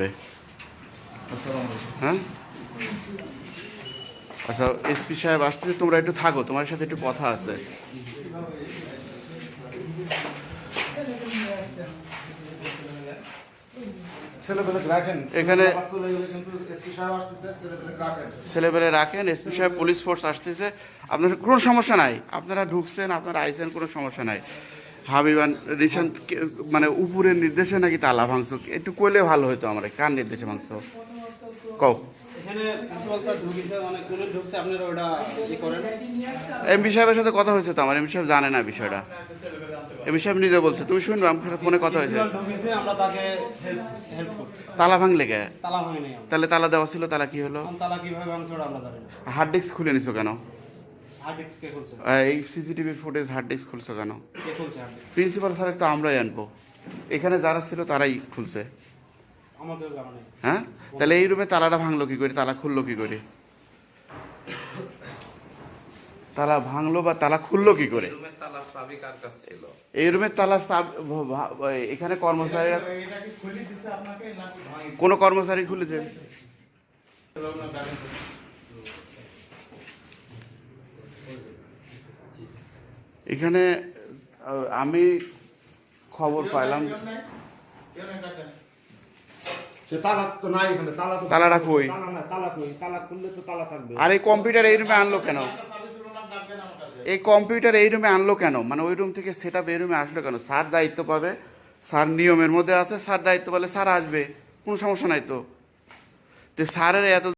করে। হ্যাঁ আচ্ছা, এসপি সাহেব আসতেছে, তোমরা একটু থাকো, তোমার সাথে একটু কথা আছে। এখানে ছেলেবেলে রাখেন, এসপি সাহেব পুলিশ ফোর্স আসতেছে, আপনার কোনো সমস্যা নাই, আপনারা ঢুকছেন, আপনারা আইসেন, কোনো সমস্যা নাই। হাবিবান রিসান মানে উপরের নির্দেশে নাকি তালা ভাঙছো, একটু কইলে ভালো হতো। আমার কার নির্দেশে ভাঙছো কও। এমপি সাহেবের সাথে কথা হয়েছে তো আমার, এমপি সাহেব জানে না বিষয়টা, এমপি সাহেব নিজে বলছে, তুমি শুনবে, আমার ফোনে কথা হয়েছে। তালা ভাঙলে কে? তাহলে তালা দেওয়া ছিল, তালা কি হলো? হার্ড ডিস্ক খুলে নিছো কেন? এই সিসিটিভির ফুটেজ হার্ড ডিস্ক খুলছো কেন? প্রিন্সিপাল স্যার তো আমরাই আনবো, এখানে যারা ছিল তারাই খুলছে। হ্যাঁ, তাহলে এই রুমে তালাটা ভাঙলো কি করে, তালা খুললো কি করে? তালা ভাঙলো বা তালা খুললো কি করে? এই রুমের তালার এখানে কর্মচারীরা, কোন কর্মচারী খুলেছে? এখানে আমি খবর পাইলাম, তালাটা কই? আর এই কম্পিউটার এই রুমে আনলো কেন? এই কম্পিউটার এই রুমে আনলো কেন? মানে ওই রুম থেকে সেট আপ এই রুমে আসলো কেন? স্যার দায়িত্ব পাবে, স্যার নিয়মের মধ্যে আছে, স্যার দায়িত্ব পেলে স্যার আসবে, কোনো সমস্যা নাই তো। স্যারের এত